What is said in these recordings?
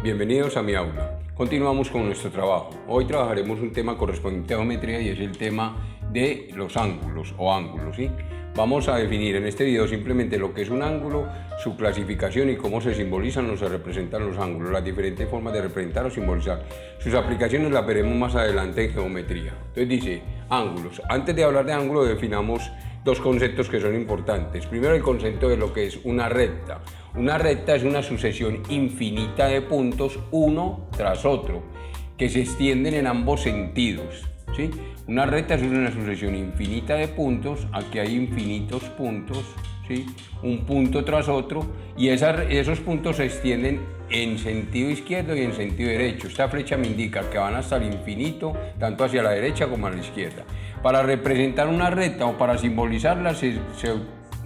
bienvenidos a mi aula. Continuamos con nuestro trabajo. Hoy trabajaremos un tema correspondiente a geometría y es el tema de los ángulos o ángulos, ¿sí? Vamos a definir en este video simplemente lo que es un ángulo, su clasificación y cómo se simbolizan o se representan los ángulos, las diferentes formas de representar o simbolizar. Sus aplicaciones las veremos más adelante en geometría. Entonces dice, ángulos. Antes de hablar de ángulos definamos dos conceptos que son importantes. Primero, el concepto de lo que es una recta. Una recta es una sucesión infinita de puntos uno tras otro que se extienden en ambos sentidos, ¿sí? Una recta es una sucesión infinita de puntos, aquí hay infinitos puntos, ¿sí? Un punto tras otro, y esos puntos se extienden en sentido izquierdo y en sentido derecho. Esta flecha me indica que van hasta el infinito, tanto hacia la derecha como a la izquierda. Para representar una recta o para simbolizarla se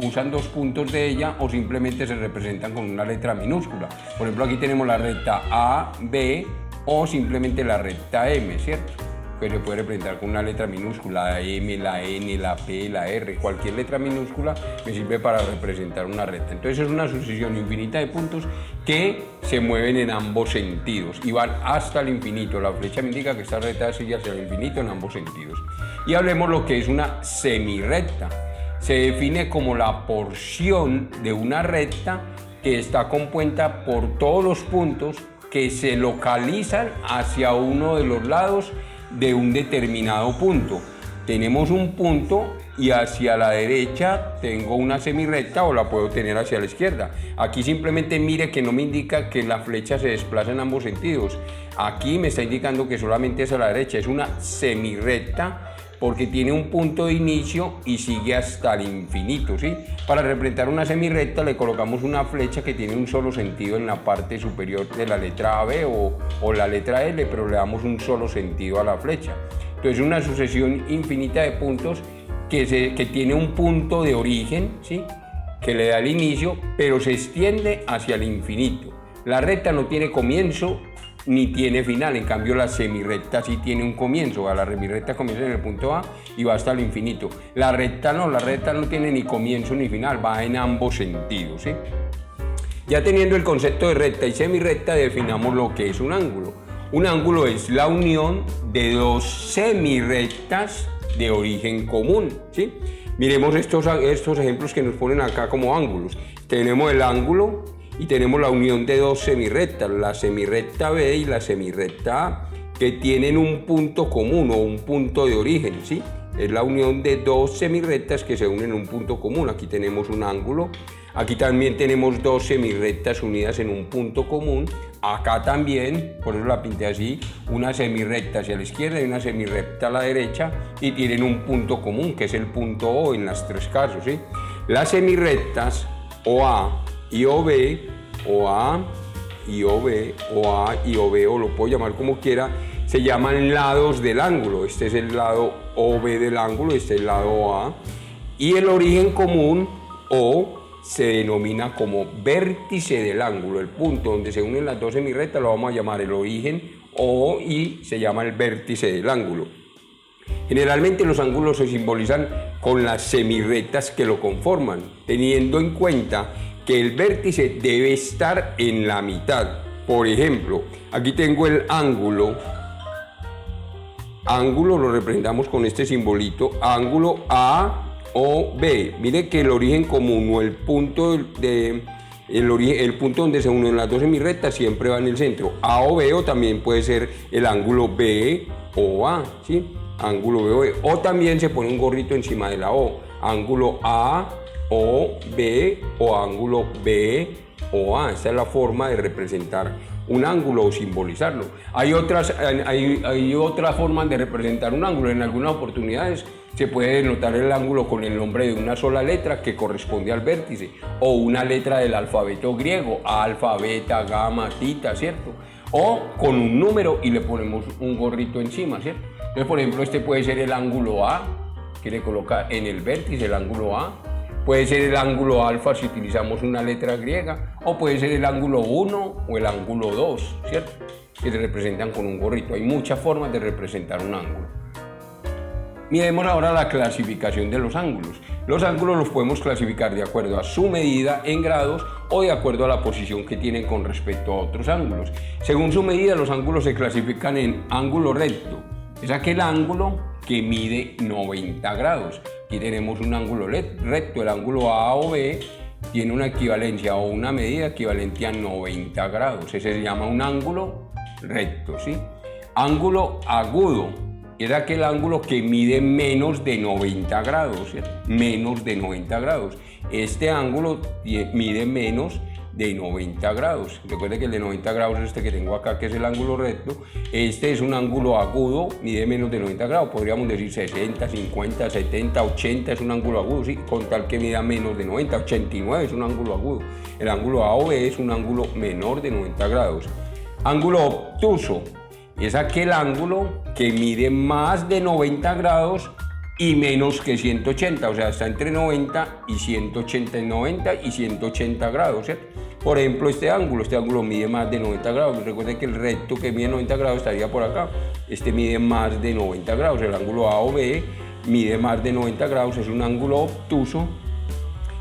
usan dos puntos de ella o simplemente se representan con una letra minúscula. Por ejemplo, aquí tenemos la recta A, B o simplemente la recta M, ¿cierto? Pues se puede representar con una letra minúscula, la M, la N, la P, la R, cualquier letra minúscula me sirve para representar una recta. Entonces es una sucesión infinita de puntos que se mueven en ambos sentidos y van hasta el infinito. La flecha me indica que esta recta sigue hacia el infinito en ambos sentidos. Y hablemos lo que es una semirrecta. Se define como la porción de una recta que está compuesta por todos los puntos que se localizan hacia uno de los lados de un determinado punto. Tenemos un punto y hacia la derecha tengo una semirrecta o la puedo tener hacia la izquierda. Aquí simplemente mire que no me indica que la flecha se desplaza en ambos sentidos. Aquí me está indicando que solamente es a la derecha. Es una semirrecta porque tiene un punto de inicio y sigue hasta el infinito, ¿sí? Para representar una semirrecta le colocamos una flecha que tiene un solo sentido en la parte superior de la letra AB o la letra L, pero le damos un solo sentido a la flecha. Entonces una sucesión infinita de puntos que tiene un punto de origen, ¿sí? Que le da el inicio, pero se extiende hacia el infinito. La recta no tiene comienzo ni tiene final, en cambio la semirrecta sí tiene un comienzo. La semirrecta comienza en el punto A y va hasta el infinito. La recta no tiene ni comienzo ni final, va en ambos sentidos, ¿sí? Ya teniendo el concepto de recta y semirrecta, definamos lo que es un ángulo. Un ángulo es la unión de dos semirrectas de origen común, ¿sí? Miremos estos ejemplos que nos ponen acá como ángulos. Tenemos el ángulo y tenemos la unión de dos semirrectas, la semirrecta B y la semirrecta A, que tienen un punto común o un punto de origen, ¿sí? Es la unión de dos semirrectas que se unen en un punto común. Aquí tenemos un ángulo, aquí también tenemos dos semirrectas unidas en un punto común, acá también, por eso la pinté así, una semirrecta hacia la izquierda y una semirrecta a la derecha y tienen un punto común, que es el punto O en los tres casos, ¿sí? Las semirrectas OA y OB, o A y OB, o A y OB, o lo puedo llamar como quiera, se llaman lados del ángulo. Este es el lado OB del ángulo, este es el lado OA. Y el origen común, O, se denomina como vértice del ángulo. El punto donde se unen las dos semirrectas lo vamos a llamar el origen, O, y se llama el vértice del ángulo. Generalmente los ángulos se simbolizan con las semirrectas que lo conforman, teniendo en cuenta que el vértice debe estar en la mitad. Por ejemplo, aquí tengo el ángulo lo representamos con este simbolito, ángulo AOB. Mire que el origen común o el punto el punto donde se unen las dos semirrectas siempre va en el centro. AOB o también puede ser el ángulo BOA, ¿sí? Ángulo BOB. O también se pone un gorrito encima de la O, ángulo A o B o ángulo B o A. Esta es la forma de representar un ángulo o simbolizarlo. Hay otras formas de representar un ángulo. En algunas oportunidades se puede denotar el ángulo con el nombre de una sola letra que corresponde al vértice o una letra del alfabeto griego, alfa, beta, gamma, tita, ¿cierto? O con un número y le ponemos un gorrito encima, ¿cierto? Entonces, por ejemplo, este puede ser el ángulo A, que le coloca en el vértice el ángulo A. Puede ser el ángulo alfa si utilizamos una letra griega, o puede ser el ángulo 1 o el ángulo 2, ¿cierto? Que se representan con un gorrito. Hay muchas formas de representar un ángulo. Miremos ahora la clasificación de los ángulos. Los ángulos los podemos clasificar de acuerdo a su medida en grados o de acuerdo a la posición que tienen con respecto a otros ángulos. Según su medida, los ángulos se clasifican en ángulo recto. Es aquel ángulo que mide 90 grados. Aquí tenemos un ángulo recto, el ángulo A o B tiene una equivalencia o una medida equivalente a 90 grados. Ese se llama un ángulo recto, ¿sí? Ángulo agudo es aquel ángulo que mide menos de 90 grados, ¿cierto? Menos de 90 grados. Este ángulo mide menos de 90 grados. Recuerde que el de 90 grados es este que tengo acá, que es el ángulo recto. Este es un ángulo agudo, mide menos de 90 grados. Podríamos decir 60, 50, 70, 80 es un ángulo agudo, ¿sí? Con tal que mida menos de 90. 89 es un ángulo agudo. El ángulo A o B es un ángulo menor de 90 grados. Ángulo obtuso es aquel ángulo que mide más de 90 grados y menos que 180, o sea, está entre 90 y 180, 90 y 180 grados, ¿cierto? Por ejemplo, este ángulo mide más de 90 grados. Recuerden que el recto que mide 90 grados estaría por acá. Este mide más de 90 grados. El ángulo A o B mide más de 90 grados, es un ángulo obtuso.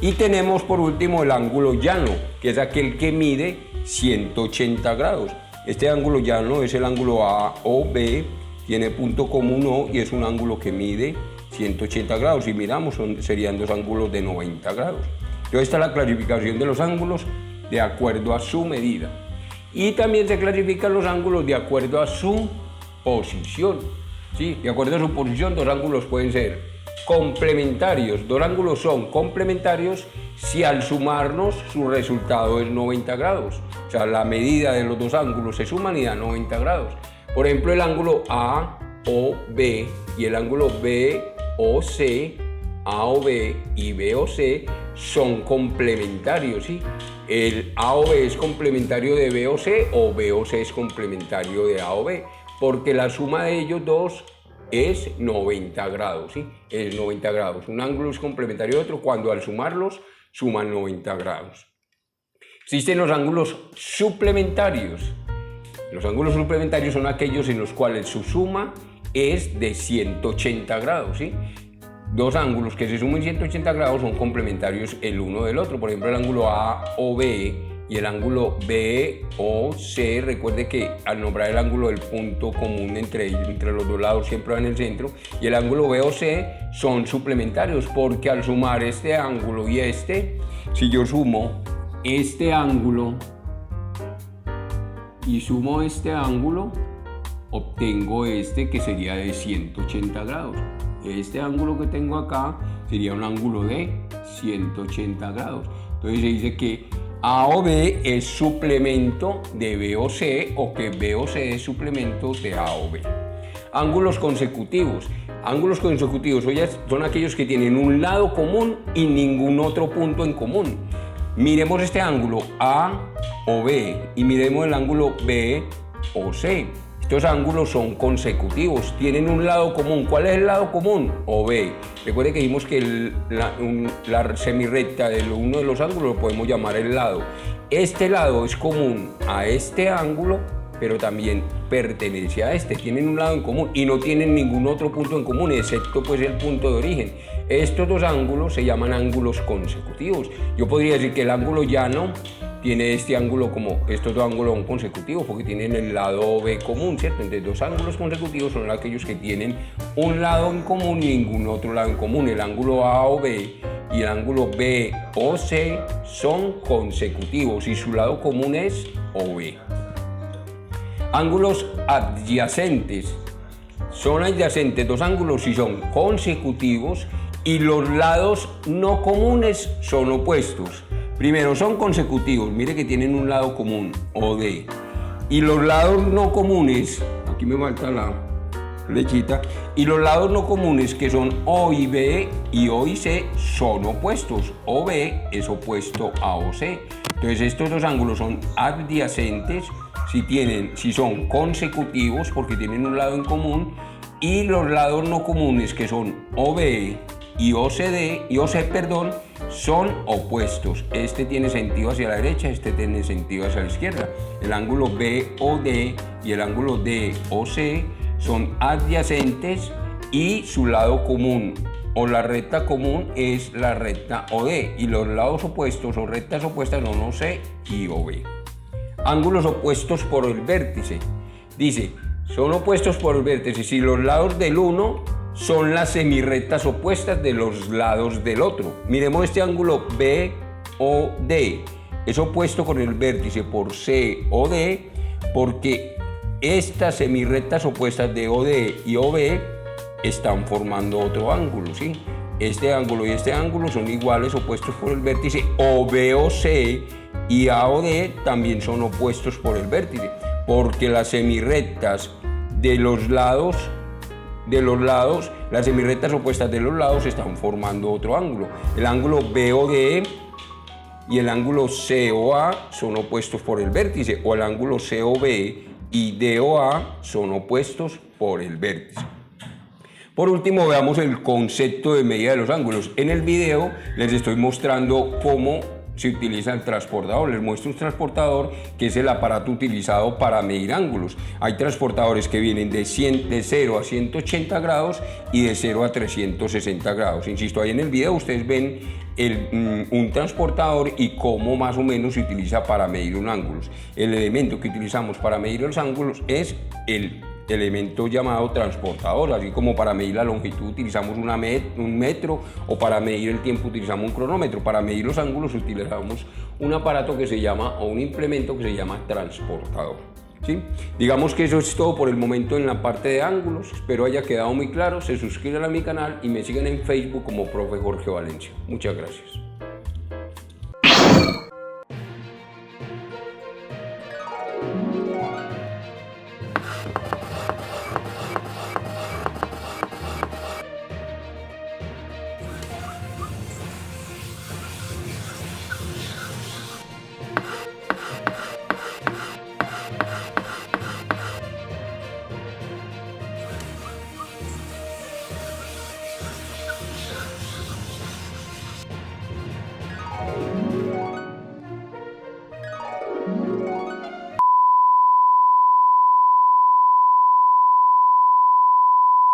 Y tenemos por último el ángulo llano, que es aquel que mide 180 grados. Este ángulo llano es el ángulo A o B, tiene punto común O y es un ángulo que mide 180 grados. Si miramos, serían dos ángulos de 90 grados. Entonces, esta es la clasificación de los ángulos de acuerdo a su medida. Y también se clasifican los ángulos de acuerdo a su posición. ¿Sí? De acuerdo a su posición, dos ángulos pueden ser complementarios. Dos ángulos son complementarios si al sumarnos su resultado es 90 grados. O sea, la medida de los dos ángulos se suman y da 90 grados. Por ejemplo, el ángulo A o B y el ángulo B o C, A o B y B o C son complementarios, ¿sí? El A o B es complementario de B o C es complementario de A o B, porque la suma de ellos dos es 90 grados, ¿sí? Es 90 grados. Un ángulo es complementario de otro cuando al sumarlos suman 90 grados. Existen los ángulos suplementarios. Los ángulos suplementarios son aquellos en los cuales su suma es de 180 grados, ¿sí? Dos ángulos que se suman 180 grados son complementarios el uno del otro. Por ejemplo, el ángulo A o B y el ángulo B o C. Recuerde que al nombrar el ángulo, el punto común entre los dos lados siempre va en el centro. Y el ángulo B o C son suplementarios porque al sumar este ángulo y este, si yo sumo este ángulo y sumo este ángulo, obtengo este que sería de 180 grados. Este ángulo que tengo acá sería un ángulo de 180 grados. Entonces se dice que A o B es suplemento de B o C, o que B o C es suplemento de A o B. Ángulos consecutivos. Ángulos consecutivos son aquellos que tienen un lado común y ningún otro punto en común. Miremos este ángulo A o B y miremos el ángulo B o C. Estos ángulos son consecutivos, tienen un lado común. ¿Cuál es el lado común? OB. Recuerde que dijimos que la semirrecta de uno de los ángulos lo podemos llamar el lado. Este lado es común a este ángulo, pero también pertenece a este. Tienen un lado en común y no tienen ningún otro punto en común, excepto pues el punto de origen. Estos dos ángulos se llaman ángulos consecutivos. Yo podría decir que el ángulo llano tiene este ángulo como estos dos ángulos son consecutivos porque tienen el lado B común, ¿cierto? Entonces, dos ángulos consecutivos son aquellos que tienen un lado en común y ningún otro lado en común. El ángulo A o B y el ángulo B o C son consecutivos y su lado común es OB. Ángulos adyacentes. Son adyacentes dos ángulos si son consecutivos y los lados no comunes son opuestos. Primero, son consecutivos, mire que tienen un lado común, OD. Y los lados no comunes, aquí me falta la flechita, y los lados no comunes que son O y B y O y C son opuestos. OB es opuesto a OC. Entonces estos dos ángulos son adyacentes si son consecutivos porque tienen un lado en común, y los lados no comunes que son OB y OC, son opuestos. Este tiene sentido hacia la derecha, este tiene sentido hacia la izquierda. El ángulo BOD y el ángulo DOC son adyacentes y su lado común o la recta común es la recta OD y los lados opuestos o rectas opuestas son OC y OB. Ángulos opuestos por el vértice. Dice, son opuestos por el vértice si los lados del uno son las semirrectas opuestas de los lados del otro. Miremos este ángulo BOD. Es opuesto con el vértice por COD porque estas semirrectas opuestas de OD y OB están formando otro ángulo, ¿sí? Este ángulo y este ángulo son iguales, opuestos por el vértice OBOC y AOD también son opuestos por el vértice, porque las semirrectas de los lados, las semirrectas opuestas de los lados están formando otro ángulo. El ángulo BOD y el ángulo COA son opuestos por el vértice, o el ángulo COB y DOA son opuestos por el vértice. Por último, veamos el concepto de medida de los ángulos. En el video les estoy mostrando cómo se utiliza el transportador. Les muestro un transportador que es el aparato utilizado para medir ángulos. Hay transportadores que vienen de 0 a 180 grados y de 0 a 360 grados. Insisto, ahí en el video ustedes ven un transportador y cómo más o menos se utiliza para medir un ángulo. El elemento que utilizamos para medir los ángulos es el elemento llamado transportador, así como para medir la longitud utilizamos un metro o para medir el tiempo utilizamos un cronómetro. Para medir los ángulos utilizamos un aparato que se llama, o un implemento que se llama transportador, ¿sí? Digamos que eso es todo por el momento en la parte de ángulos. Espero haya quedado muy claro. Se suscriban a mi canal y me siguen en Facebook como Profe Jorge Valencia. Muchas gracias.